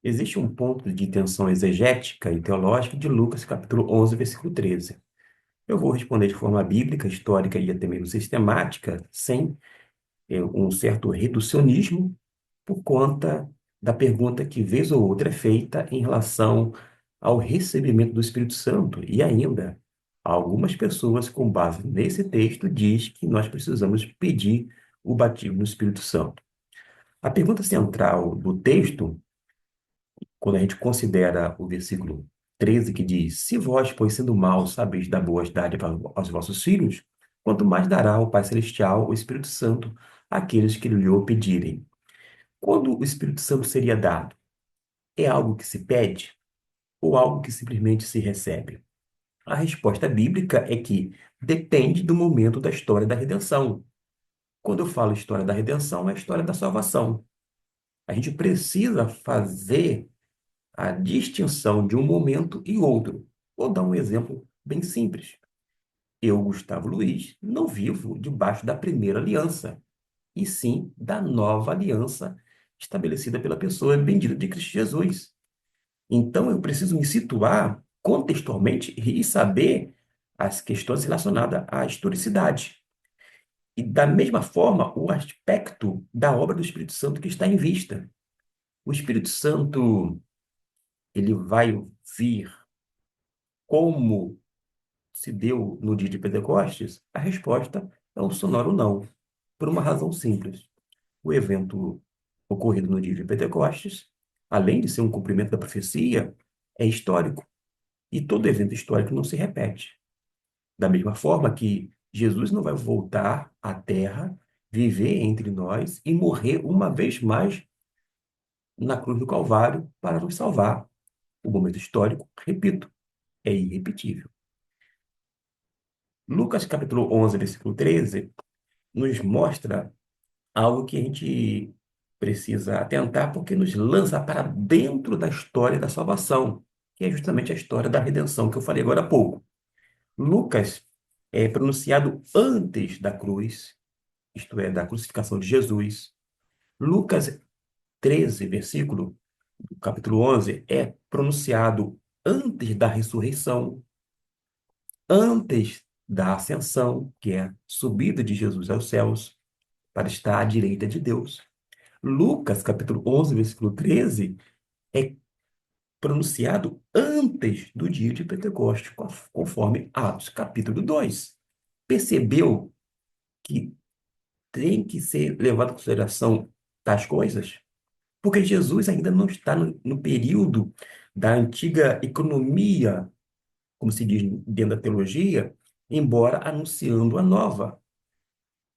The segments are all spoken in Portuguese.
Existe um ponto de tensão exegética e teológica de Lucas, capítulo 11, versículo 13. Eu vou responder de forma bíblica, histórica e até mesmo sistemática, sem um certo reducionismo, por conta da pergunta que, vez ou outra, é feita em relação ao recebimento do Espírito Santo. E ainda, algumas pessoas, com base nesse texto, diz que nós precisamos pedir o batismo no Espírito Santo. A pergunta central do texto, quando a gente considera o versículo 13, que diz: Se vós, pois sendo maus, sabeis dar boas dádivas aos vossos filhos, quanto mais dará o Pai Celestial o Espírito Santo àqueles que lhe o pedirem. Quando o Espírito Santo seria dado? É algo que se pede ou algo que simplesmente se recebe? A resposta bíblica é que depende do momento da história da redenção. Quando eu falo história da redenção, é a história da salvação. A gente precisa fazer a distinção de um momento e outro. Vou dar um exemplo bem simples. Eu, Gustavo Luiz, não vivo debaixo da primeira aliança, e sim da nova aliança estabelecida pela pessoa bendita de Cristo Jesus. Então, eu preciso me situar contextualmente e saber as questões relacionadas à historicidade. E, da mesma forma, o aspecto da obra do Espírito Santo que está em vista. O Espírito Santo, ele vai vir como se deu no dia de Pentecostes? A resposta é um sonoro não, por uma razão simples. O evento ocorrido no dia de Pentecostes, além de ser um cumprimento da profecia, é histórico. E todo evento histórico não se repete. Da mesma forma que Jesus não vai voltar à Terra, viver entre nós e morrer uma vez mais na cruz do Calvário para nos salvar. O momento histórico, repito, é irrepetível. Lucas capítulo 11, versículo 13, nos mostra algo que a gente precisa atentar, porque nos lança para dentro da história da salvação, que é justamente a história da redenção que eu falei agora há pouco. Lucas é pronunciado antes da cruz, isto é, da crucificação de Jesus. Lucas 13, versículo do capítulo 11, é pronunciado antes da ressurreição, antes da ascensão, que é a subida de Jesus aos céus, para estar à direita de Deus. Lucas, capítulo 11, versículo 13, é pronunciado antes do dia de Pentecostes, conforme Atos, capítulo 2. Percebeu que tem que ser levado em consideração tais coisas? Porque Jesus ainda não está no período da antiga economia, como se diz dentro da teologia, embora anunciando a nova.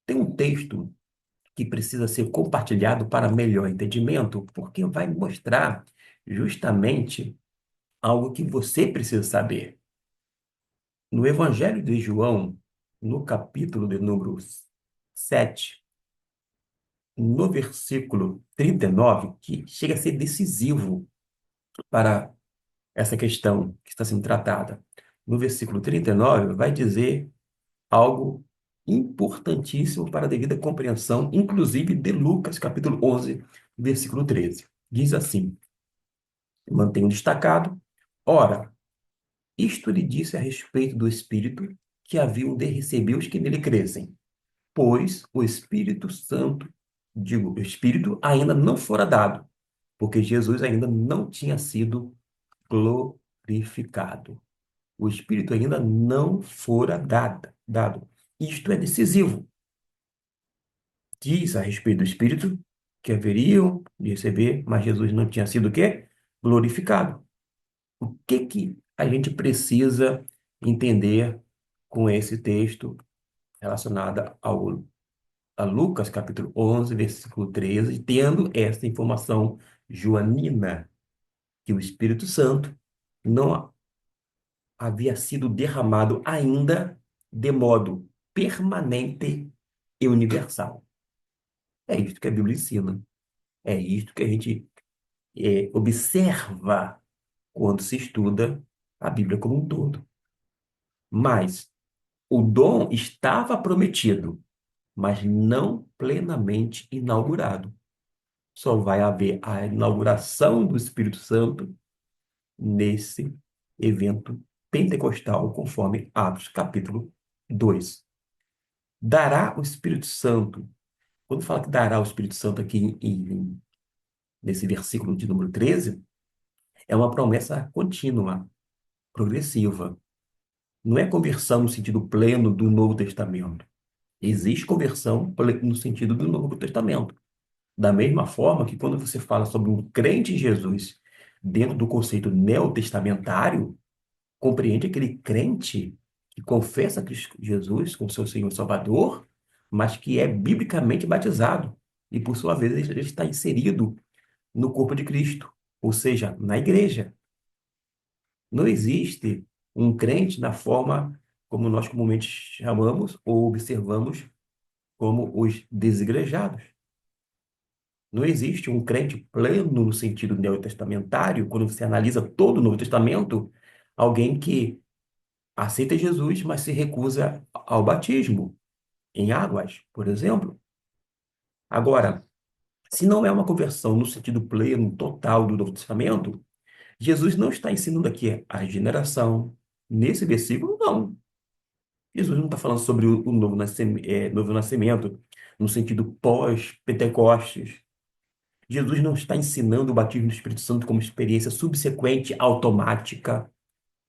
Tem um texto que precisa ser compartilhado para melhor entendimento, porque vai mostrar justamente algo que você precisa saber. No Evangelho de João, no capítulo de número 7, no versículo 39, que chega a ser decisivo para essa questão que está sendo tratada. No versículo 39, vai dizer algo importantíssimo para a devida compreensão, inclusive de Lucas, capítulo 11, versículo 13. Diz assim: mantenho destacado, ora, isto lhe disse a respeito do Espírito que haviam de receber os que nele crescem, pois o Espírito Santo, digo, o Espírito ainda não fora dado, porque Jesus ainda não tinha sido glorificado. O Espírito ainda não fora dado. Isto é decisivo. Diz a respeito do Espírito que haveriam de receber, mas Jesus não tinha sido o quê? Glorificado. O que que a gente precisa entender com esse texto relacionado a Lucas, capítulo 11, versículo 13, tendo essa informação joanina, que o Espírito Santo não havia sido derramado ainda de modo permanente e universal. É isto que a Bíblia ensina. É isto que a gente observa quando se estuda a Bíblia como um todo. Mas o dom estava prometido, mas não plenamente inaugurado. só vai haver a inauguração do Espírito Santo nesse evento pentecostal, conforme Atos capítulo 2. Dará o Espírito Santo. Quando fala que dará o Espírito Santo aqui nesse versículo de número 13, é uma promessa contínua, progressiva. Não é conversão no sentido pleno do Novo Testamento. Existe conversão no sentido do Novo Testamento. Da mesma forma que quando você fala sobre um crente em Jesus dentro do conceito neotestamentário, compreende aquele crente que confessa Cristo Jesus como seu Senhor e Salvador, mas que é biblicamente batizado. E, por sua vez, ele está inserido no corpo de Cristo, ou seja, na igreja. Não existe um crente na forma como nós comumente chamamos ou observamos como os desigrejados. Não existe um crente pleno no sentido neotestamentário, quando você analisa todo o Novo Testamento, alguém que aceita Jesus, mas se recusa ao batismo em águas, por exemplo. Agora, se não é uma conversão no sentido pleno, total do Novo Testamento, Jesus não está ensinando aqui a regeneração. Nesse versículo, não. Jesus não está falando sobre o novo nascimento no sentido pós-Pentecostes. Jesus não está ensinando o batismo do Espírito Santo como experiência subsequente, automática,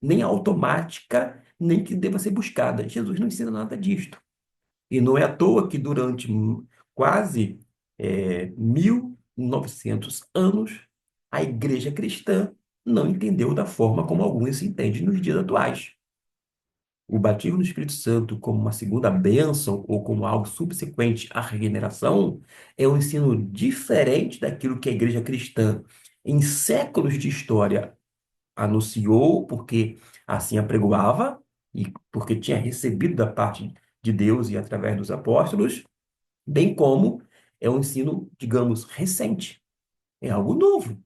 nem automática, nem que deva ser buscada. Jesus não ensina nada disto. E não é à toa que durante quase 1.900 anos, a igreja cristã não entendeu da forma como alguns se entendem nos dias atuais. O batismo no Espírito Santo como uma segunda bênção ou como algo subsequente à regeneração é um ensino diferente daquilo que a igreja cristã, em séculos de história, anunciou, porque assim apregoava e porque tinha recebido da parte de Deus e através dos apóstolos, bem como é um ensino, digamos, recente, é algo novo.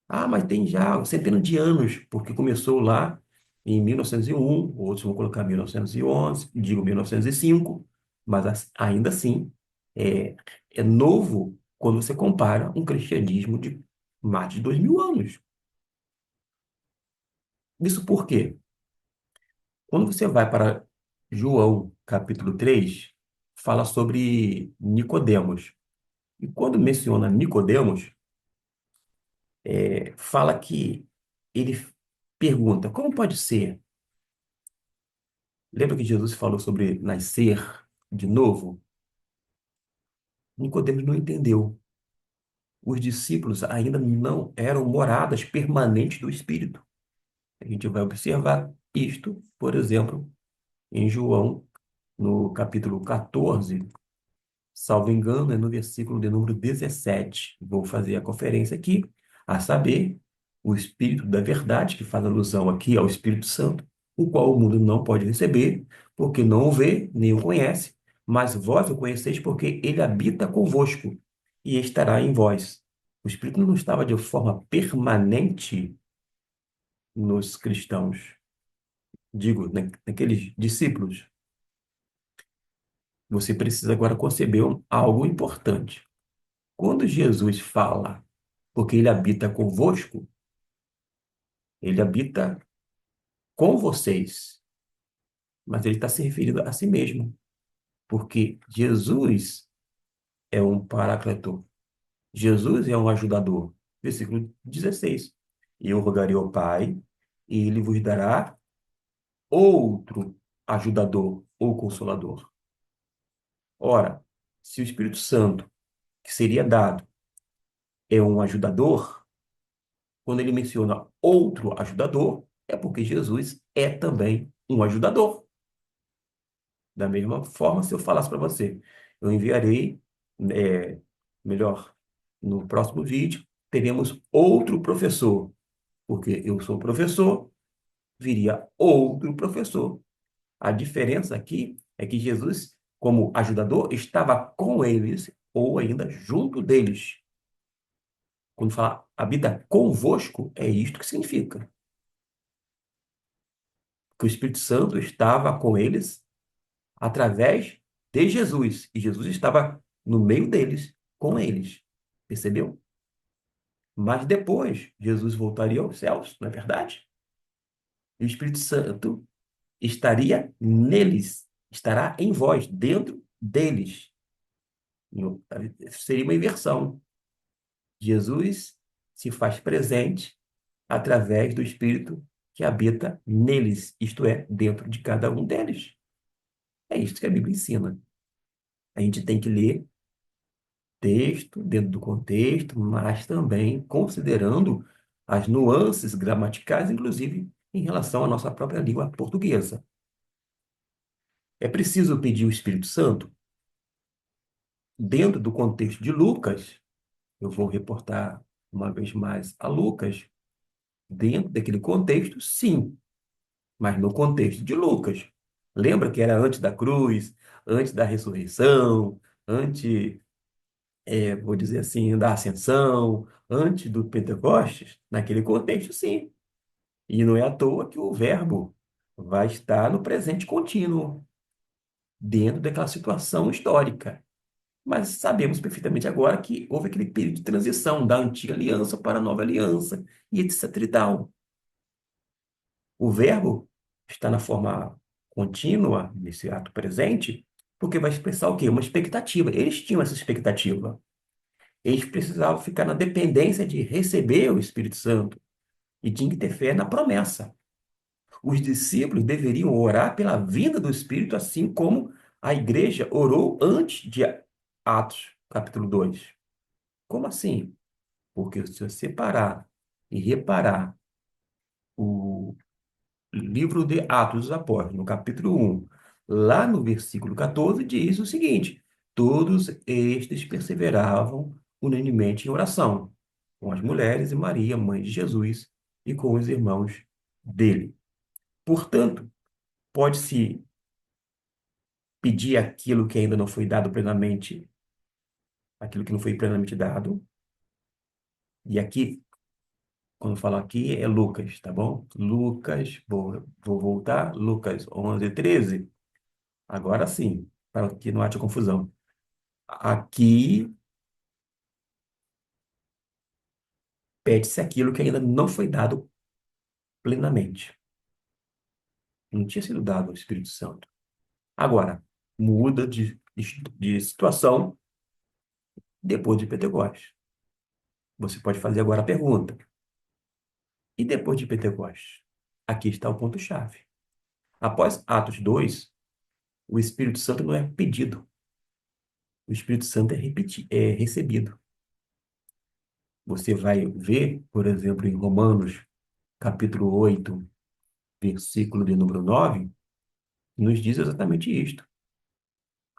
Ah, mas tem já centenas de anos, porque começou lá em 1901, outros vão colocar 1911, digo 1905, mas ainda assim é, é novo quando você compara um cristianismo de mais de 2.000 anos. Isso por quê? Quando você vai para João, capítulo 3, fala sobre Nicodemos. E quando menciona Nicodemos, fala que ele pergunta, como pode ser? Lembra que Jesus falou sobre nascer de novo? Nicodemos não entendeu. Os discípulos ainda não eram moradas permanentes do Espírito. A gente vai observar isto, por exemplo, em João, no capítulo 14, salvo engano, é no versículo de número 17. Vou fazer a conferência aqui, a saber, o Espírito da Verdade, que faz alusão aqui ao Espírito Santo, o qual o mundo não pode receber, porque não o vê, nem o conhece, mas vós o conheceis porque ele habita convosco e estará em vós. O Espírito não estava de forma permanente nos cristãos, digo, naqueles discípulos. Você precisa agora conceber algo importante. Quando Jesus fala, porque ele habita convosco, ele habita com vocês, mas ele está se referindo a si mesmo, porque Jesus é um paracletor, Jesus é um ajudador. Versículo 16. E eu rogarei ao Pai, e ele vos dará outro ajudador ou consolador. Ora, se o Espírito Santo, que seria dado, é um ajudador, quando ele menciona outro ajudador, é porque Jesus é também um ajudador. Da mesma forma, se eu falasse para você, eu enviarei, é, melhor, no próximo vídeo, teremos outro professor, porque eu sou professor, viria outro professor. A diferença aqui é que Jesus, como ajudador, estava com eles ou ainda junto deles. Quando fala habita convosco, é isto que significa. Que o Espírito Santo estava com eles através de Jesus. E Jesus estava no meio deles, com eles. Percebeu? Mas depois, Jesus voltaria aos céus, não é verdade? E o Espírito Santo estaria neles, estará em vós, dentro deles. Seria uma inversão. Jesus se faz presente através do Espírito que habita neles, isto é, dentro de cada um deles. É isso que a Bíblia ensina. A gente tem que ler texto dentro do contexto, mas também considerando as nuances gramaticais, inclusive em relação à nossa própria língua portuguesa. É preciso pedir o Espírito Santo dentro do contexto de Lucas. Eu vou reportar uma vez mais a Lucas, dentro daquele contexto, sim, mas no contexto de Lucas. Lembra que era antes da cruz, antes da ressurreição, antes, vou dizer assim, da ascensão, antes do Pentecostes? Naquele contexto, sim. E não é à toa que o verbo vai estar no presente contínuo, dentro daquela situação histórica. Mas sabemos perfeitamente agora que houve aquele período de transição da antiga aliança para a nova aliança, e etc e tal. O verbo está na forma contínua, nesse ato presente, porque vai expressar o quê? Uma expectativa. Eles tinham essa expectativa. Eles precisavam ficar na dependência de receber o Espírito Santo e tinham que ter fé na promessa. Os discípulos deveriam orar pela vinda do Espírito, assim como a igreja orou antes de Atos, capítulo 2. Como assim? Porque se você parar e reparar o livro de Atos dos Apóstolos, no capítulo 1, lá no versículo 14, diz o seguinte: todos estes perseveravam unanimemente em oração, com as mulheres e Maria, mãe de Jesus, e com os irmãos dele. Portanto, pode-se pedir aquilo que ainda não foi dado plenamente, aquilo que não foi plenamente dado, e aqui, quando eu falo aqui, é Lucas, tá bom? Lucas, vou voltar, Lucas 11, 13. Agora sim, para que não haja confusão. Aqui pede-se aquilo que ainda não foi dado plenamente. Não tinha sido dado ao Espírito Santo. Agora, muda de situação depois de Pentecostes. Você pode fazer agora a pergunta: e depois de Pentecostes? Aqui está o ponto-chave. Após Atos 2, o Espírito Santo não é pedido. O Espírito Santo é recebido. Você vai ver, por exemplo, em Romanos, capítulo 8, versículo de número 9, nos diz exatamente isto.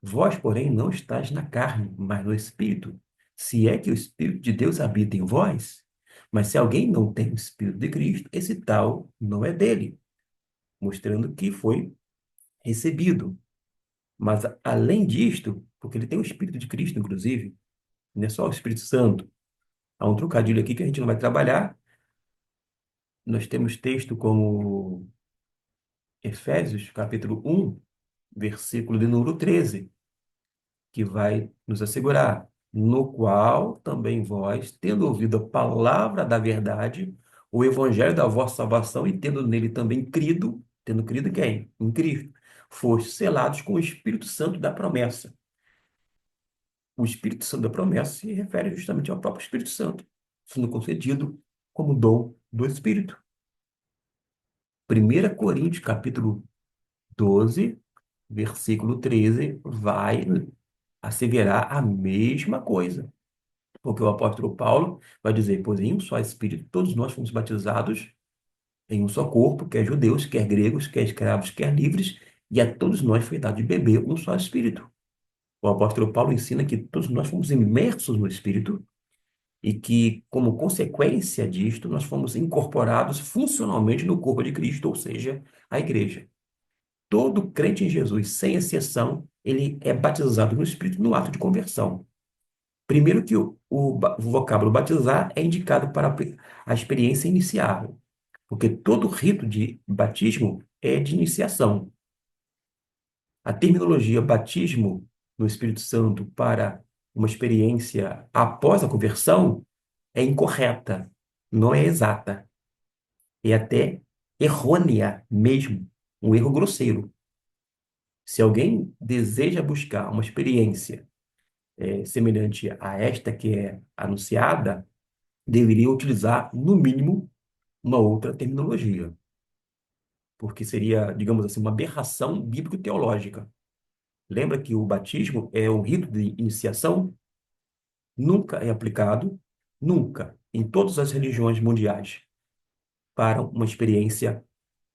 Vós, porém, não estáis na carne, mas no Espírito. Se é que o Espírito de Deus habita em vós, mas se alguém não tem o Espírito de Cristo, esse tal não é dele, mostrando que foi recebido. Mas, além disto, porque ele tem o Espírito de Cristo, inclusive, não é só o Espírito Santo. Há um trocadilho aqui que a gente não vai trabalhar. Nós temos texto como Efésios, capítulo 1, versículo de número 13, que vai nos assegurar, no qual também vós, tendo ouvido a palavra da verdade, o evangelho da vossa salvação, e tendo nele também crido, tendo crido quem? Em Cristo, foste selados com o Espírito Santo da promessa. O Espírito Santo da promessa se refere justamente ao próprio Espírito Santo, sendo concedido como dom do Espírito. 1 capítulo 12, versículo 13, vai asseverar a mesma coisa. Porque o apóstolo Paulo vai dizer: pois em um só Espírito todos nós fomos batizados em um só corpo, quer judeus, quer gregos, quer escravos, quer livres, e a todos nós foi dado de beber um só Espírito. O apóstolo Paulo ensina que todos nós fomos imersos no Espírito e que, como consequência disto, nós fomos incorporados funcionalmente no corpo de Cristo, ou seja, a igreja. Todo crente em Jesus, sem exceção, ele é batizado no Espírito no ato de conversão. Primeiro que o vocábulo batizar é indicado para a experiência inicial, porque todo rito de batismo é de iniciação. A terminologia batismo no Espírito Santo para uma experiência após a conversão é incorreta, não é exata, é até errônea mesmo, um erro grosseiro. Se alguém deseja buscar uma experiência semelhante a esta que é anunciada, deveria utilizar, no mínimo, uma outra terminologia, porque seria, digamos assim, uma aberração bíblico-teológica. Lembra que o batismo é um rito de iniciação? Nunca é aplicado, nunca, em todas as religiões mundiais, para uma experiência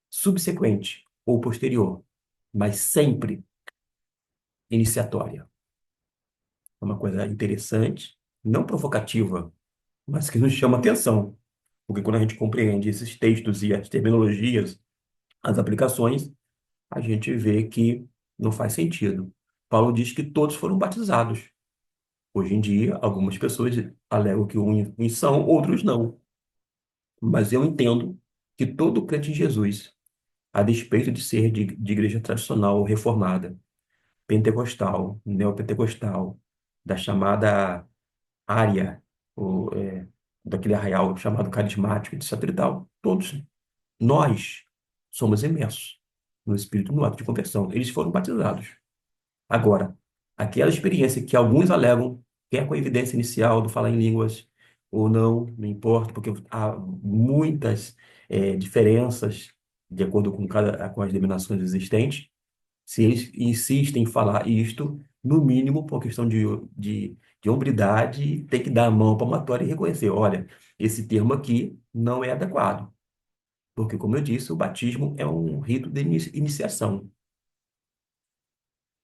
subsequente ou posterior, mas sempre iniciatória. É uma coisa interessante, não provocativa, mas que nos chama atenção, porque quando a gente compreende esses textos e as terminologias, as aplicações, a gente vê que não faz sentido. Paulo diz que todos foram batizados. Hoje em dia, algumas pessoas alegam que uns são, outros não. Mas eu entendo que todo crente em Jesus, a despeito de ser de igreja tradicional ou reformada, pentecostal, neopentecostal, da chamada área, ou, daquele arraial chamado carismático, etc. e tal, todos nós somos imersos no Espírito no ato de conversão. Eles foram batizados. Agora, aquela experiência que alguns alegam, quer com a evidência inicial do falar em línguas ou não, não importa, porque há muitas diferenças de acordo com as denominações existentes. Se eles insistem em falar isto, no mínimo, por questão de hombridade, tem que dar a mão palmatória e reconhecer: olha, esse termo aqui não é adequado. Porque, como eu disse, o batismo é um rito de iniciação.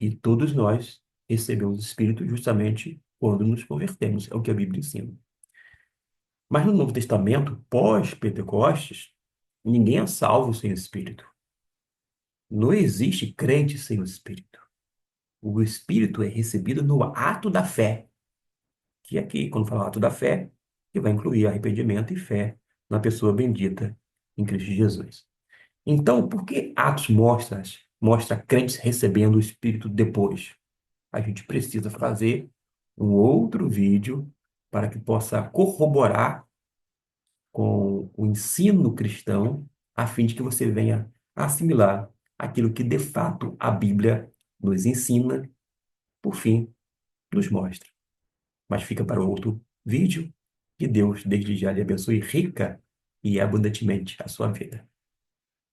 E todos nós recebemos o Espírito justamente quando nos convertemos, é o que a Bíblia ensina. Mas no Novo Testamento, pós-Pentecostes, ninguém é salvo sem o Espírito. Não existe crente sem o Espírito. O Espírito é recebido no ato da fé, que aqui, quando fala ato da fé, que vai incluir arrependimento e fé na pessoa bendita em Cristo Jesus. Então, por que Atos mostra crentes recebendo o Espírito depois? A gente precisa fazer um outro vídeo para que possa corroborar com o ensino cristão, a fim de que você venha assimilar aquilo que de fato a Bíblia nos ensina, por fim, nos mostra. Mas fica para outro vídeo. Que Deus, desde já, lhe abençoe rica e abundantemente a sua vida.